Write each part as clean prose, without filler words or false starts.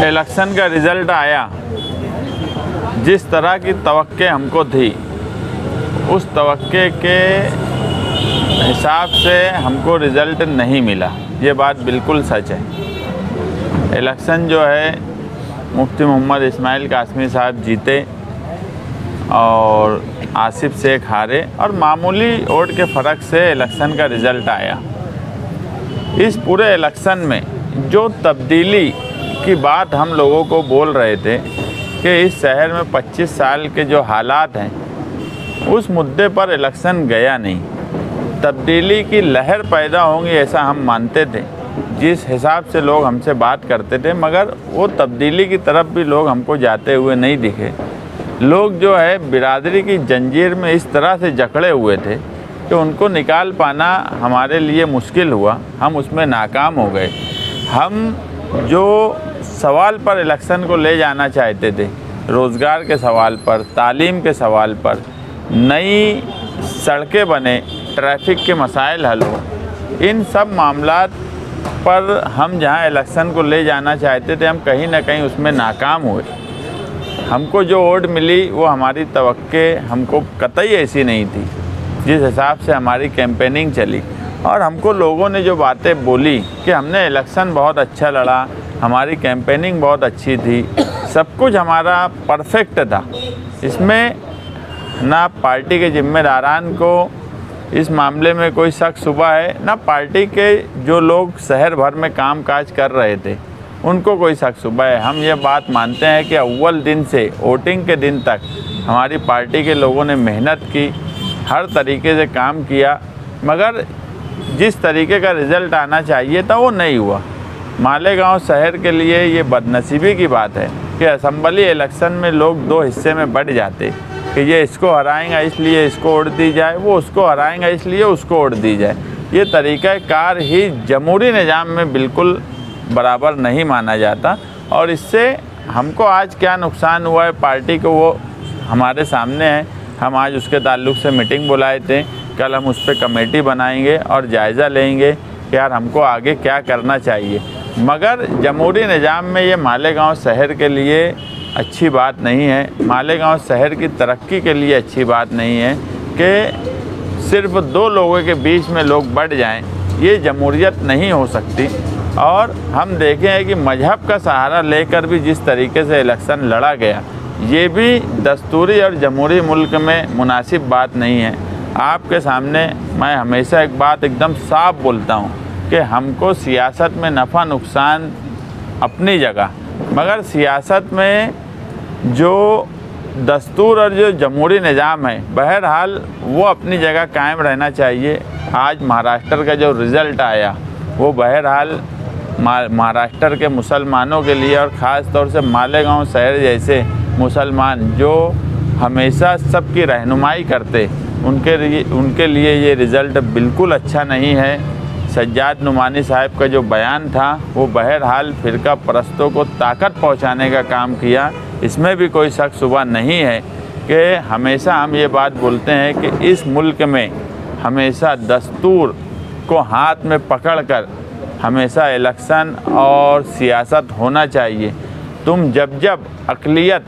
Election का result आया, जिस तरह की तवक्के हमको थी उस तवक्के के हिसाब से हमको रिज़ल्ट नहीं मिला। ये बात बिल्कुल सच है। इलेक्शन जो है मुफ्ती मोहम्मद इस्माइल कासमी साहब जीते और आसिफ शेख हारे और मामूली वोट के फ़र्क से इलेक्शन का रिज़ल्ट आया। इस पूरे इलेक्शन में जो तब्दीली की बात हम लोगों को बोल रहे थे कि इस शहर में 25 साल के जो हालात हैं उस मुद्दे पर इलेक्शन गया नहीं। तब्दीली की लहर पैदा होंगी ऐसा हम मानते थे, जिस हिसाब से लोग हमसे बात करते थे, मगर वो तब्दीली की तरफ भी लोग हमको जाते हुए नहीं दिखे। लोग जो है बिरादरी की जंजीर में इस तरह से जकड़े हुए थे कि उनको निकाल पाना हमारे लिए मुश्किल हुआ। हम उसमें नाकाम हो गए। हम जो सवाल पर इलेक्शन को ले जाना चाहते थे, रोज़गार के सवाल पर, तालीम के सवाल पर, नई सड़कें बने, ट्रैफिक के मसाइल हल हो, इन सब मामलात पर हम जहां इलेक्शन को ले जाना चाहते थे, हम कहीं ना कहीं उसमें नाकाम हुए। हमको जो वोट मिली वो हमारी तवक्के हमको कतई ऐसी नहीं थी जिस हिसाब से हमारी कैंपेनिंग चली। और हमको लोगों ने जो बातें बोली कि हमने इलेक्शन बहुत अच्छा लड़ा, हमारी कैंपेनिंग बहुत अच्छी थी, सब कुछ हमारा परफेक्ट था, इसमें ना पार्टी के जिम्मेदारान को इस मामले में कोई शक शुबा है, ना पार्टी के जो लोग शहर भर में काम काज कर रहे थे उनको कोई शक शुबा है। हम ये बात मानते हैं कि अव्वल दिन से वोटिंग के दिन तक हमारी पार्टी के लोगों ने मेहनत की, हर तरीके से काम किया, मगर जिस तरीके का रिज़ल्ट आना चाहिए था वो नहीं हुआ। मालेगांव शहर के लिए ये बदनसीबी की बात है कि असेंबली इलेक्शन में लोग दो हिस्से में बट जाते कि ये इसको हराएंगा इसलिए इसको वोट दी जाए, वो उसको हराएंगा इसलिए उसको वोट दी जाए। ये तरीक़ाकार ही जमहूरी निज़ाम में बिल्कुल बराबर नहीं माना जाता। और इससे हमको आज क्या नुकसान हुआ है पार्टी को वो हमारे सामने है। हम आज उसके ताल्लुक़ से मीटिंग बुलाए थे, कल हम उस पर कमेटी बनाएंगे और जायज़ा लेंगे कि यार हमको आगे क्या करना चाहिए। मगर जमहूरी निज़ाम में ये मालेगांव शहर के लिए अच्छी बात नहीं है, मालेगांव शहर की तरक्की के लिए अच्छी बात नहीं है कि सिर्फ दो लोगों के बीच में लोग बढ़ जाएं। ये जमहूरियत नहीं हो सकती। और हम देखे हैं कि मजहब का सहारा लेकर भी जिस तरीके से इलेक्शन लड़ा गया, ये भी दस्तूरी और जमहूरी मुल्क में मुनासिब बात नहीं है। आपके सामने मैं हमेशा एक बात एकदम साफ बोलता हूँ कि हमको सियासत में नफ़ा नुकसान अपनी जगह, मगर सियासत में जो दस्तूर और जो जमहूरी निज़ाम है बहरहाल वो अपनी जगह कायम रहना चाहिए। आज महाराष्ट्र का जो रिज़ल्ट आया वो बहरहाल महाराष्ट्र के मुसलमानों के लिए और ख़ास तौर से मालेगांव शहर जैसे मुसलमान जो हमेशा सबकी रहनुमाई करते, उनके लिए ये रिज़ल्ट बिल्कुल अच्छा नहीं है। सज्जाद नुमानी साहब का जो बयान था वो बहरहाल फ़िरका परस्तों को ताकत पहुंचाने का काम किया। इसमें भी कोई शक शुबा नहीं है कि हमेशा हम ये बात बोलते हैं कि इस मुल्क में हमेशा दस्तूर को हाथ में पकड़कर हमेशा इलेक्शन और सियासत होना चाहिए। तुम जब जब अक़लियत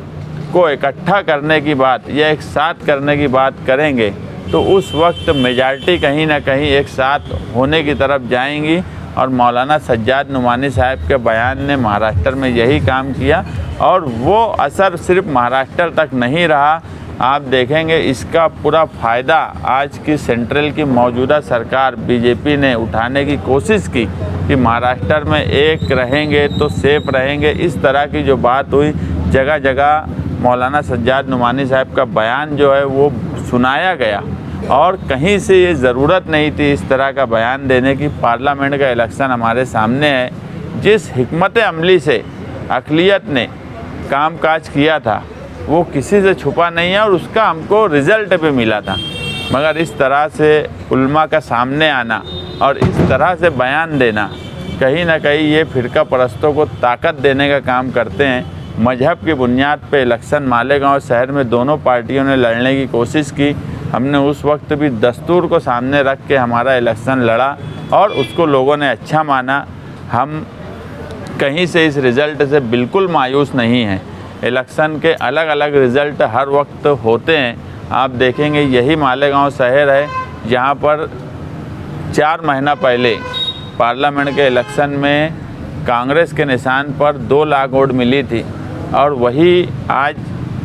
को इकट्ठा करने की बात या एक साथ करने की बात करेंगे तो उस वक्त मेजॉरिटी कहीं ना कहीं एक साथ होने की तरफ जाएंगी। और मौलाना सज्जाद नुमानी साहब के बयान ने महाराष्ट्र में यही काम किया और वो असर सिर्फ महाराष्ट्र तक नहीं रहा। आप देखेंगे इसका पूरा फ़ायदा आज की सेंट्रल की मौजूदा सरकार बीजेपी ने उठाने की कोशिश की कि महाराष्ट्र में एक रहेंगे तो सेफ रहेंगे। इस तरह की जो बात हुई, जगह जगह मौलाना सज्जाद नुमानी साहब का बयान जो है वो सुनाया गया और कहीं से ये ज़रूरत नहीं थी इस तरह का बयान देने की। पार्लियामेंट का इलेक्शन हमारे सामने है, जिस हिकमत अमली से अक़लियत ने काम काज किया था वो किसी से छुपा नहीं है और उसका हमको रिज़ल्ट भी मिला था। मगर इस तरह से उल्मा का सामने आना और इस तरह से बयान देना कहीं ना कहीं ये फ़िरका परस्तों को ताकत देने का काम करते हैं। मजहब की बुनियाद पे इलेक्शन मालेगांव शहर में दोनों पार्टियों ने लड़ने की कोशिश की। हमने उस वक्त भी दस्तूर को सामने रख के हमारा इलेक्शन लड़ा और उसको लोगों ने अच्छा माना। हम कहीं से इस रिज़ल्ट से बिल्कुल मायूस नहीं हैं। इलेक्शन के अलग अलग रिज़ल्ट हर वक्त होते हैं। आप देखेंगे यही मालेगांव शहर है जहां पर 4 महीना पहले पार्लियामेंट के इलेक्शन में कांग्रेस के निशान पर 2 लाख वोट मिली थी, और वही आज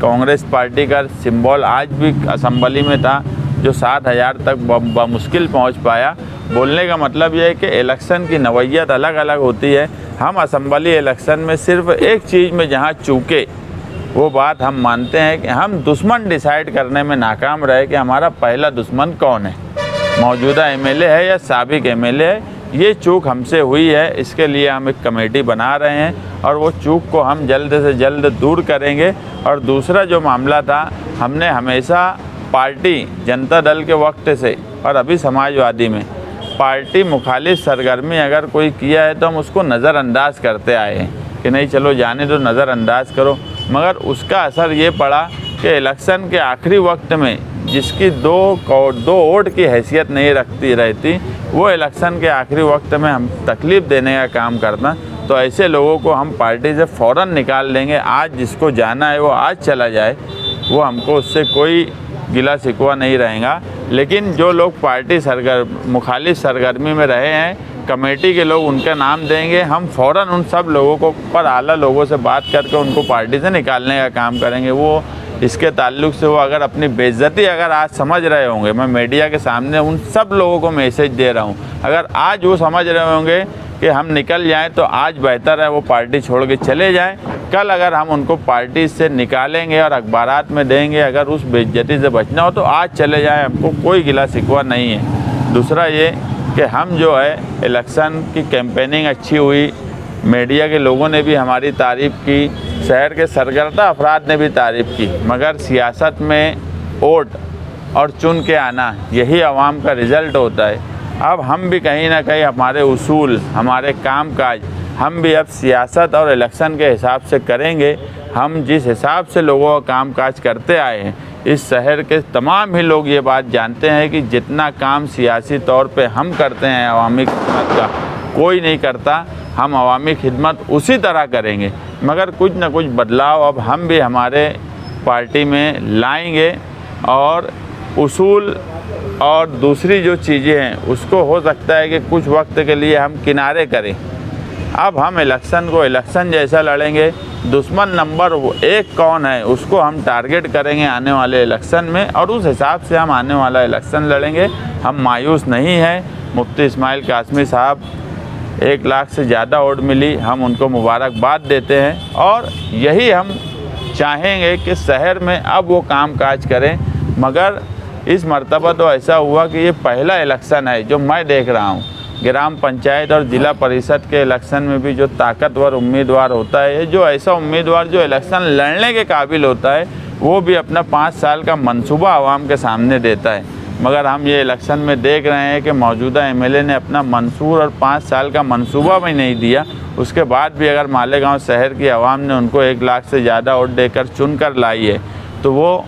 कांग्रेस पार्टी का सिंबल आज भी असम्बली में था जो 7,000 तक बमुश्किल पहुंच पाया। बोलने का मतलब यह है कि इलेक्शन की नौइयत अलग अलग होती है। हम असम्बली इलेक्शन में सिर्फ एक चीज़ में जहां चूके, वो बात हम मानते हैं कि हम दुश्मन डिसाइड करने में नाकाम रहे कि हमारा पहला दुश्मन कौन है, मौजूदा एमएलए है या साबिक एमएलए है। ये चूक हमसे हुई है, इसके लिए हम एक कमेटी बना रहे हैं और वो चूक को हम जल्द से जल्द दूर करेंगे। और दूसरा जो मामला था, हमने हमेशा पार्टी जनता दल के वक्त से और अभी समाजवादी में पार्टी मुखालिफ सरगर्मी अगर कोई किया है तो हम उसको नज़रअंदाज करते आए हैं कि नहीं चलो जाने दो, नज़रअंदाज करो। मगर उसका असर ये पड़ा कि इलेक्शन के आखिरी वक्त में जिसकी 2 वोट की हैसियत नहीं रहती, वो इलेक्शन के आखिरी वक्त में हम तकलीफ़ देने का काम करना। तो ऐसे लोगों को हम पार्टी से फ़ौरन निकाल देंगे। आज जिसको जाना है वो आज चला जाए, वो हमको उससे कोई गिला शिकवा नहीं रहेगा। लेकिन जो लोग पार्टी मुखालिफ सरगर्मी में रहे हैं, कमेटी के लोग उनका नाम देंगे। हम फ़ौरन उन सब लोगों को पर आला लोगों से बात करके उनको पार्टी से निकालने का काम करेंगे। वो इसके ताल्लुक से वो अगर अपनी बेइज्जती अगर आज समझ रहे होंगे, मैं मीडिया के सामने उन सब लोगों को मैसेज दे रहा हूँ, अगर आज वो समझ रहे होंगे कि हम निकल जाएं तो आज बेहतर है वो पार्टी छोड़ के चले जाएं। कल अगर हम उनको पार्टी से निकालेंगे और अखबारात में देंगे, अगर उस बेइज्जती से बचना हो तो आज चले जाएं, हमको कोई गिला शिकवा नहीं है। दूसरा ये कि हम जो है इलेक्शन की कैंपेनिंग अच्छी हुई, मीडिया के लोगों ने भी हमारी तारीफ़ की, शहर के सरगर्दा अफराद ने भी तारीफ़ की। मगर सियासत में वोट और चुन के आना यही आवाम का रिज़ल्ट होता है। अब हम भी कहीं ना कहीं हमारे उसूल, हमारे कामकाज, हम भी अब सियासत और इलेक्शन के हिसाब से करेंगे। हम जिस हिसाब से लोगों का कामकाज करते आए हैं, इस शहर के तमाम ही लोग ये बात जानते हैं कि जितना काम सियासी तौर पे हम करते हैं अवामी खिदमत का, कोई नहीं करता। हम अवामी खिदमत उसी तरह करेंगे, मगर कुछ न कुछ बदलाव अब हम भी हमारे पार्टी में लाएंगे। और उसूल और दूसरी जो चीज़ें हैं उसको हो सकता है कि कुछ वक्त के लिए हम किनारे करें। अब हम इलेक्शन को इलेक्शन जैसा लड़ेंगे। दुश्मन नंबर 1 कौन है उसको हम टारगेट करेंगे आने वाले इलेक्शन में, और उस हिसाब से हम आने वाला इलेक्शन लड़ेंगे। हम मायूस नहीं हैं। मुफ्ती इस्माइल कासमी साहब 1 लाख से ज़्यादा वोट मिली, हम उनको मुबारकबाद देते हैं और यही हम चाहेंगे कि शहर में अब वो कामकाज करें। मगर इस मर्तबा तो ऐसा हुआ कि ये पहला इलेक्शन है जो मैं देख रहा हूँ। ग्राम पंचायत और ज़िला परिषद के इलेक्शन में भी जो ताकतवर उम्मीदवार होता है, जो ऐसा उम्मीदवार जो इलेक्शन लड़ने के काबिल होता है, वो भी अपना 5 साल का मंसूबा आवाम के सामने देता है। मगर हम ये इलेक्शन में देख रहे हैं कि मौजूदा एमएलए ने अपना मंसूर और 5 साल का मंसूबा भी नहीं दिया। उसके बाद भी अगर मालेगांव शहर की आवाम ने उनको 1 लाख से ज़्यादा वोट देकर चुन कर लाई है, तो वो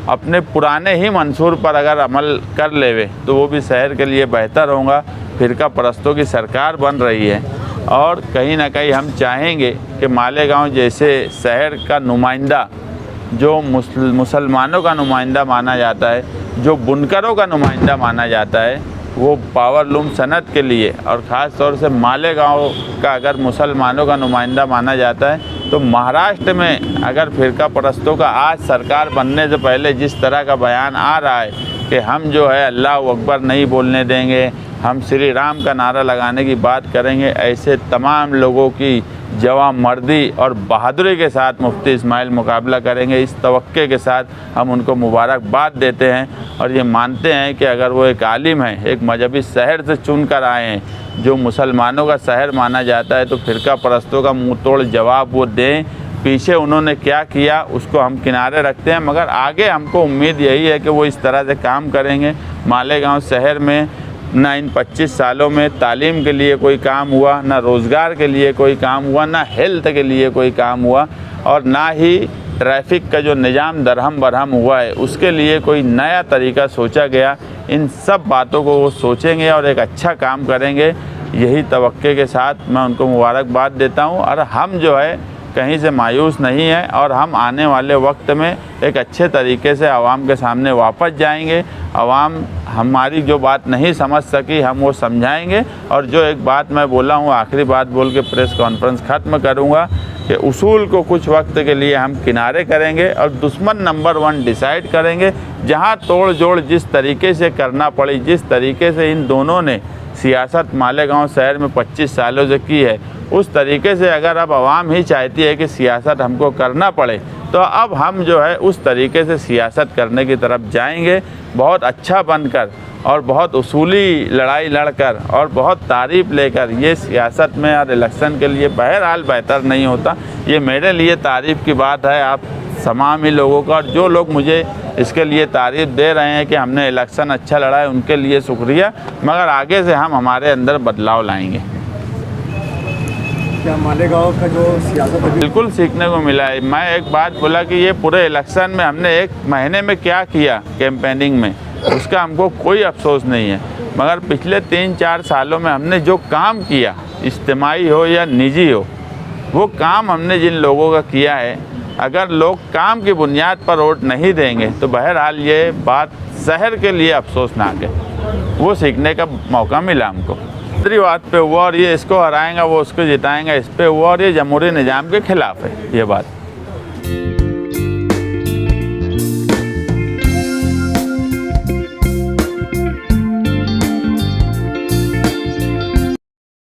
अपने पुराने ही मंसूर पर अगर अमल कर लेवे तो वो भी शहर के लिए बेहतर होगा। फ़िरका परस्तों की सरकार बन रही है और कहीं ना कहीं हम चाहेंगे कि मालेगांव जैसे शहर का नुमाइंदा, जो मुसलमानों का नुमाइंदा माना जाता है, जो बुनकरों का नुमाइंदा माना जाता है, वो पावरलूम सनत के लिए और ख़ास तौर से मालेगांव का अगर मुसलमानों का नुमाइंदा माना जाता है, तो महाराष्ट्र में अगर फ़िरका परस्तों का आज सरकार बनने से पहले जिस तरह का बयान आ रहा है कि हम जो है अल्लाह अकबर नहीं बोलने देंगे, हम श्री राम का नारा लगाने की बात करेंगे, ऐसे तमाम लोगों की जवान मर्दी और बहादुरी के साथ मुफ्ती इस्माइल मुकाबला करेंगे। इस तवक्के के साथ हम उनको मुबारकबाद देते हैं और ये मानते हैं कि अगर वो एक आलिम है, एक मजहबी शहर से चुन कर आए हैं जो मुसलमानों का शहर माना जाता है, तो फ़िरका परस्तों का मुँह तोड़ जवाब वो दें। पीछे उन्होंने क्या किया उसको हम किनारे रखते हैं, मगर आगे हमको उम्मीद यही है कि वो इस तरह से काम करेंगे। मालेगांव शहर में ना इन 25 सालों में तालीम के लिए कोई काम हुआ, ना रोज़गार के लिए कोई काम हुआ, ना हेल्थ के लिए कोई काम हुआ, और ना ही ट्रैफिक का जो निज़ाम दरहम बरहम हुआ है उसके लिए कोई नया तरीका सोचा गया। इन सब बातों को वो सोचेंगे और एक अच्छा काम करेंगे। यही तवक्के के साथ मैं उनको मुबारकबाद देता हूँ। और हम जो है कहीं से मायूस नहीं है और हम आने वाले वक्त में एक अच्छे तरीके से आवाम के सामने वापस जाएंगे। आवाम हमारी जो बात नहीं समझ सकी हम वो समझाएंगे। और जो एक बात मैं बोला हूँ, आखिरी बात बोल के प्रेस कॉन्फ्रेंस ख़त्म करूँगा कि उसूल को कुछ वक्त के लिए हम किनारे करेंगे और दुश्मन नंबर 1 डिसाइड करेंगे। जहाँ तोड़ जोड़ जिस तरीके से करना पड़ी, जिस तरीके से इन दोनों ने सियासत मालेगांव शहर में 25 सालों से की है, उस तरीके से अगर अब आवाम ही चाहती है कि सियासत हमको करना पड़े तो अब हम जो है उस तरीके से सियासत करने की तरफ जाएंगे। बहुत अच्छा बनकर और बहुत उसूली लड़ाई लड़कर और बहुत तारीफ़ लेकर ये सियासत में और इलेक्शन के लिए बहरहाल बेहतर नहीं होता। ये मेरे लिए तारीफ़ की बात है, आप तमाम ही लोगों का। और जो लोग मुझे इसके लिए तारीफ़ दे रहे हैं कि हमने इलेक्शन अच्छा लड़ा है, उनके लिए शुक्रिया। मगर आगे से हम हमारे अंदर बदलाव लाएंगे। क्या मालेगांव का जो सियासत बिल्कुल सीखने को मिला है। मैं एक बात बोला कि ये पूरे इलेक्शन में हमने 1 महीने में क्या किया कैंपेनिंग में, उसका हमको कोई अफसोस नहीं है। मगर पिछले 3-4 सालों में हमने जो काम किया, इज्तिमाई हो या निजी हो, वो काम हमने जिन लोगों का किया है, अगर लोग काम की बुनियाद पर वोट नहीं देंगे तो बहरहाल ये बात शहर के लिए अफसोसनाक है। वो सीखने का मौका मिला हमको। दूसरी बात पे हुआ और ये इसको हराएंगा, वो उसको जिताएंगा, इस पे हुआ और ये जमहूरी निज़ाम के ख़िलाफ़ है ये बात।